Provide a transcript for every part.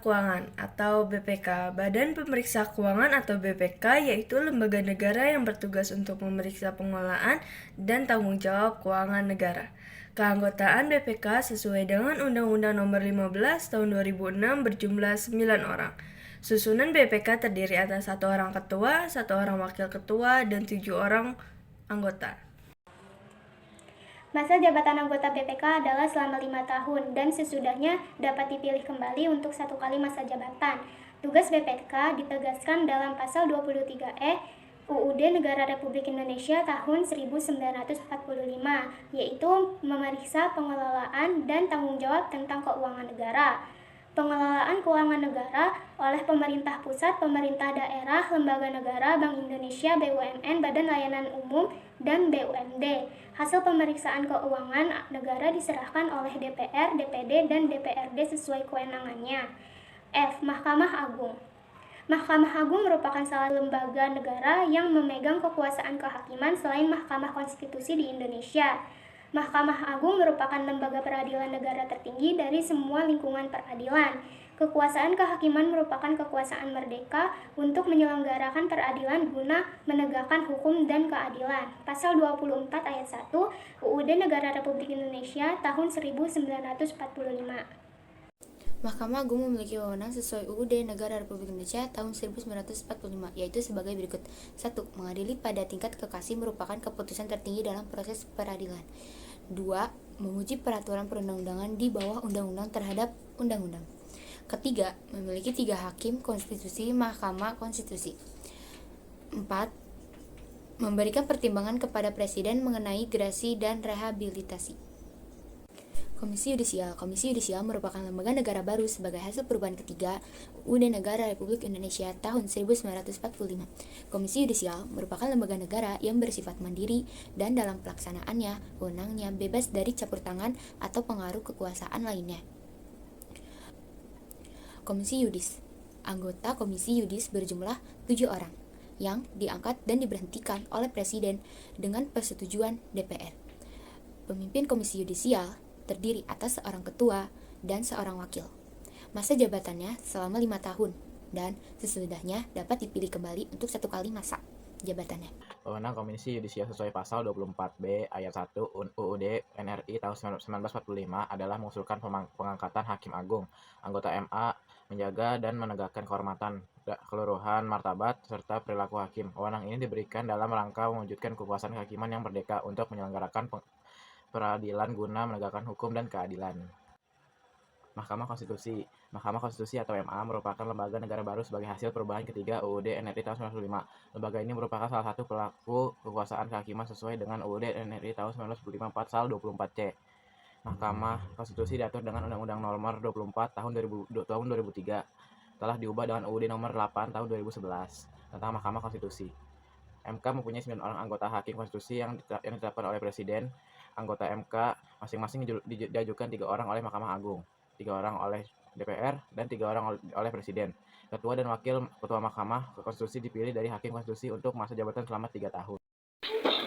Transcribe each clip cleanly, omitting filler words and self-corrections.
Keuangan atau BPK. Badan Pemeriksa Keuangan atau BPK yaitu lembaga negara yang bertugas untuk memeriksa pengelolaan dan tanggung jawab keuangan negara. Keanggotaan BPK sesuai dengan Undang-Undang Nomor 15 Tahun 2006 berjumlah 9 orang. Susunan BPK terdiri atas 1 orang ketua, 1 orang wakil ketua, dan 7 orang anggota. Masa jabatan anggota BPK adalah selama 5 tahun dan sesudahnya dapat dipilih kembali untuk 1 kali masa jabatan. Tugas BPK ditegaskan dalam pasal 23E UUD Negara Republik Indonesia tahun 1945, yaitu memeriksa pengelolaan dan tanggung jawab tentang keuangan negara. Pengelolaan keuangan negara oleh pemerintah pusat, pemerintah daerah, lembaga negara, Bank Indonesia, BUMN, Badan Layanan Umum, dan BUMD. Hasil pemeriksaan keuangan negara diserahkan oleh DPR, DPD, dan DPRD sesuai kewenangannya. F. Mahkamah Agung. Mahkamah Agung merupakan salah lembaga negara yang memegang kekuasaan kehakiman selain Mahkamah Konstitusi di Indonesia. Mahkamah Agung merupakan lembaga peradilan negara tertinggi dari semua lingkungan peradilan. Kekuasaan kehakiman merupakan kekuasaan merdeka untuk menyelenggarakan peradilan guna menegakkan hukum dan keadilan. Pasal 24 ayat 1 UUD Negara Republik Indonesia tahun 1945. Mahkamah Agung memiliki wewenang sesuai UUD Negara Republik Indonesia tahun 1945, yaitu sebagai berikut. 1. Mengadili pada tingkat kasasi merupakan keputusan tertinggi dalam proses peradilan. 2. Menguji peraturan perundang-undangan di bawah undang-undang terhadap undang-undang. Ketiga, memiliki 3 hakim konstitusi Mahkamah Konstitusi. 4. Memberikan pertimbangan kepada Presiden mengenai gerasi dan rehabilitasi. Komisi Yudisial. Komisi Yudisial merupakan lembaga negara baru sebagai hasil perubahan ketiga UUD Negara Republik Indonesia tahun 1945. Komisi Yudisial merupakan lembaga negara yang bersifat mandiri dan dalam pelaksanaannya, wewenangnya bebas dari campur tangan atau pengaruh kekuasaan lainnya. Komisi Yudis. Anggota Komisi Yudis berjumlah 7 orang yang diangkat dan diberhentikan oleh Presiden dengan persetujuan DPR. Pemimpin Komisi Yudisial terdiri atas seorang ketua dan seorang wakil. Masa jabatannya selama 5 tahun dan sesudahnya dapat dipilih kembali untuk 1 kali masa jabatannya. Wewenang Komisi Yudisial sesuai pasal 24B ayat 1 UUD NRI tahun 1945 adalah mengusulkan pengangkatan Hakim Agung, anggota MA, menjaga dan menegakkan kehormatan, keluruhan, martabat, serta perilaku hakim. Wewenang ini diberikan dalam rangka mewujudkan kekuasaan kehakiman yang merdeka untuk menyelenggarakan peradilan guna menegakkan hukum dan keadilan. Mahkamah Konstitusi. Mahkamah Konstitusi atau MA merupakan lembaga negara baru sebagai hasil perubahan ketiga UUD NRI tahun 1945. Lembaga ini merupakan salah satu pelaku kekuasaan kehakiman sesuai dengan UUD NRI tahun 1945 pasal 24C. Mahkamah Konstitusi diatur dengan Undang-Undang Nomor 24 tahun 2003, telah diubah dengan UUD Nomor 8 tahun 2011 tentang Mahkamah Konstitusi. MK mempunyai 9 orang anggota hakim konstitusi yang ditetapkan oleh Presiden. Anggota MK masing-masing diajukan 3 orang oleh Mahkamah Agung, 3 orang oleh DPR, dan 3 orang oleh Presiden. Ketua dan Wakil Ketua Mahkamah Konstitusi dipilih dari Hakim Konstitusi untuk masa jabatan selama 3 tahun.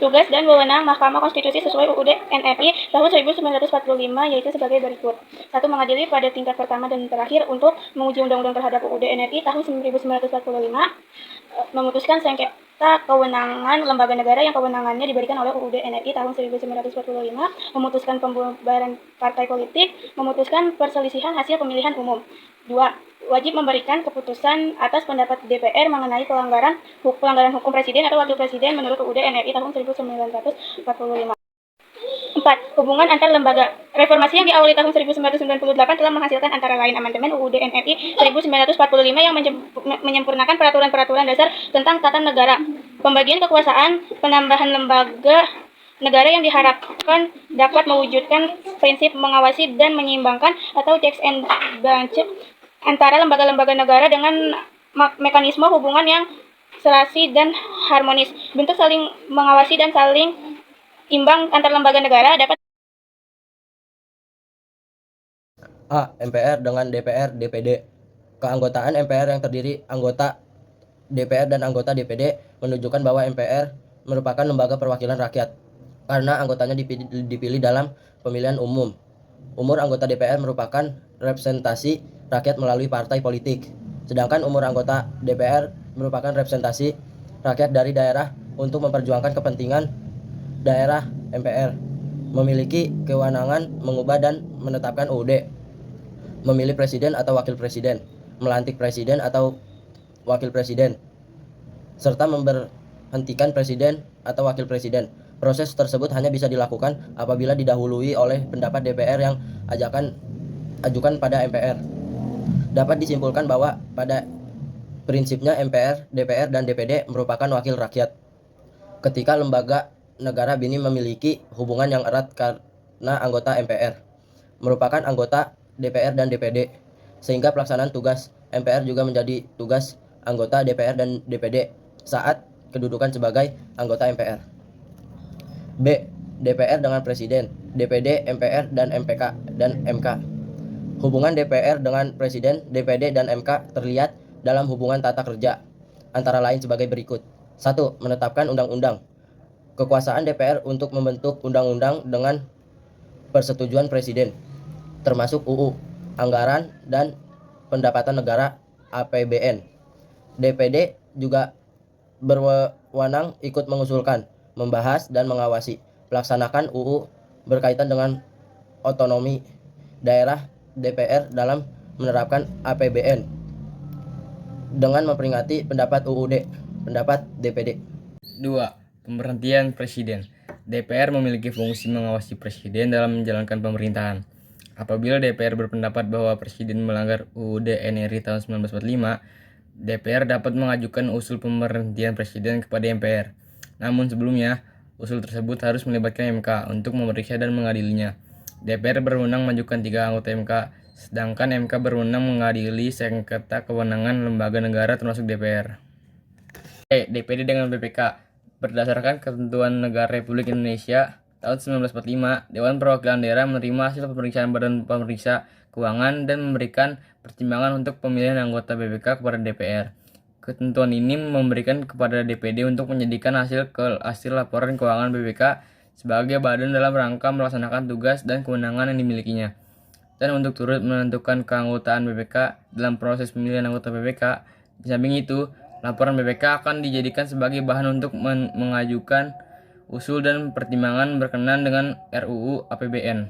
Tugas dan wewenang Mahkamah Konstitusi sesuai UUD NRI tahun 1945 yaitu sebagai berikut. 1. Mengadili pada tingkat pertama dan terakhir untuk menguji undang-undang terhadap UUD NRI tahun 1945, memutuskan sengketa kewenangan lembaga negara yang kewenangannya diberikan oleh UUD NRI tahun 1945, memutuskan pembubaran partai politik, memutuskan perselisihan hasil pemilihan umum. 2. Wajib memberikan keputusan atas pendapat DPR mengenai pelanggaran hukum presiden atau wakil presiden menurut UUD NRI tahun 1945. 4. Hubungan antar lembaga. Reformasi yang diawali tahun 1998 telah menghasilkan antara lain amandemen UUD NRI 1945 yang menyempurnakan peraturan-peraturan dasar tentang tata negara, pembagian kekuasaan, penambahan lembaga negara yang diharapkan dapat mewujudkan prinsip mengawasi dan menyeimbangkan atau checks and balances antara lembaga-lembaga negara dengan mekanisme hubungan yang serasi dan harmonis. Bentuk saling mengawasi dan saling imbang antar lembaga negara dapat A. MPR dengan DPR DPD. Keanggotaan MPR yang terdiri anggota DPR dan anggota DPD menunjukkan bahwa MPR merupakan lembaga perwakilan rakyat karena anggotanya dipilih dalam pemilihan umum. umur anggota DPR merupakan representasi rakyat melalui partai politik, sedangkan umur anggota DPR merupakan representasi rakyat dari daerah untuk memperjuangkan kepentingan daerah. MPR memiliki kewenangan mengubah dan menetapkan UUD, memilih presiden atau wakil presiden, melantik presiden atau wakil presiden, serta memberhentikan presiden atau wakil presiden. Proses tersebut hanya bisa dilakukan apabila didahului oleh pendapat DPR yang ajukan pada MPR. Dapat disimpulkan bahwa pada prinsipnya MPR, DPR, dan DPD merupakan wakil rakyat. Ketika lembaga negara ini memiliki hubungan yang erat karena anggota MPR merupakan anggota DPR dan DPD, sehingga pelaksanaan tugas MPR juga menjadi tugas anggota DPR dan DPD saat kedudukan sebagai anggota MPR. B. DPR dengan Presiden, DPD, MPR, dan MPK dan MK. Hubungan DPR dengan Presiden, DPD, dan MK terlihat dalam hubungan tata kerja, antara lain sebagai berikut. 1. Menetapkan undang-undang. Kekuasaan DPR untuk membentuk undang-undang dengan persetujuan Presiden, termasuk UU, anggaran, dan pendapatan negara APBN. DPD juga berwenang ikut mengusulkan, membahas, dan mengawasi pelaksanaan UU berkaitan dengan otonomi daerah DPR dalam menerapkan APBN dengan memperingati pendapat UUD, pendapat DPD. 2. Pemberhentian Presiden. DPR memiliki fungsi mengawasi Presiden dalam menjalankan pemerintahan. Apabila DPR berpendapat bahwa Presiden melanggar UUD NRI tahun 1945, DPR dapat mengajukan usul pemberhentian Presiden kepada MPR. Namun sebelumnya, usul tersebut harus melibatkan MK untuk memeriksa dan mengadilinya. DPR berwenang mengajukan 3 anggota MK, sedangkan MK berwenang mengadili sengketa kewenangan lembaga negara termasuk DPR. DPD dengan BPK. Berdasarkan ketentuan Negara Republik Indonesia tahun 1945, Dewan Perwakilan Daerah menerima hasil pemeriksaan Badan Pemeriksa Keuangan dan memberikan pertimbangan untuk pemilihan anggota BPK kepada DPR. Ketentuan ini memberikan kepada DPD untuk menjadikan hasil laporan keuangan BPK sebagai badan dalam rangka melaksanakan tugas dan kewenangan yang dimilikinya, dan untuk turut menentukan keanggotaan BPK dalam proses pemilihan anggota BPK. Di samping itu, laporan BPK akan dijadikan sebagai bahan untuk mengajukan usul dan pertimbangan berkenan dengan RUU APBN.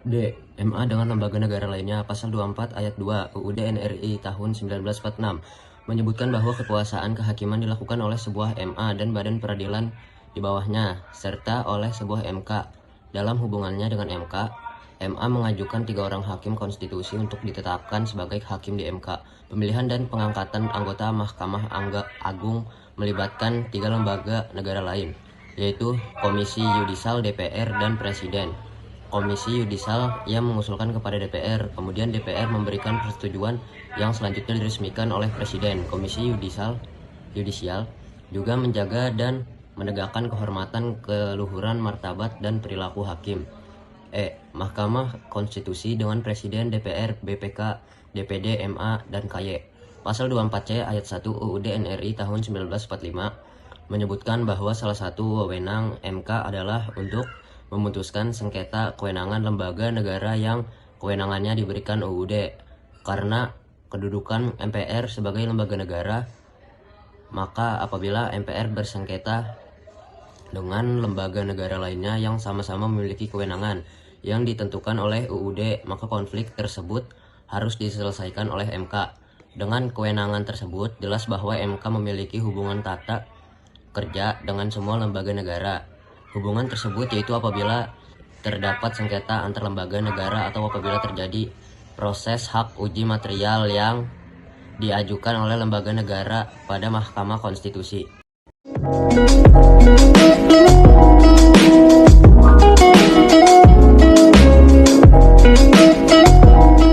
D. MA dengan lembaga negara lainnya. Pasal 24 ayat 2 UUD NRI tahun 1946 menyebutkan bahwa kekuasaan kehakiman dilakukan oleh sebuah MA dan badan peradilan di bawahnya, serta oleh sebuah MK. Dalam hubungannya dengan MK, MA mengajukan 3 orang hakim konstitusi untuk ditetapkan sebagai hakim di MK. Pemilihan dan pengangkatan anggota Mahkamah Agung melibatkan 3 lembaga negara lain, yaitu Komisi Yudisial DPR dan Presiden. Komisi Yudisial yang mengusulkan kepada DPR, kemudian DPR memberikan persetujuan yang selanjutnya diresmikan oleh Presiden. Komisi Yudisial juga menjaga dan menegakkan kehormatan, keluhuran, martabat, dan perilaku hakim. Mahkamah Konstitusi dengan Presiden, DPR, BPK, DPD, MA, dan KY. Pasal 24C ayat 1 UUD NRI tahun 1945 menyebutkan bahwa salah satu wewenang MK adalah untuk memutuskan sengketa kewenangan lembaga negara yang kewenangannya diberikan UUD. Karena kedudukan MPR sebagai lembaga negara, maka apabila MPR bersengketa dengan lembaga negara lainnya yang sama-sama memiliki kewenangan yang ditentukan oleh UUD, maka konflik tersebut harus diselesaikan oleh MK. Dengan kewenangan tersebut, jelas bahwa MK memiliki hubungan tata kerja dengan semua lembaga negara. Hubungan tersebut yaitu apabila terdapat sengketa antar lembaga negara atau apabila terjadi proses hak uji material yang diajukan oleh lembaga negara pada Mahkamah Konstitusi.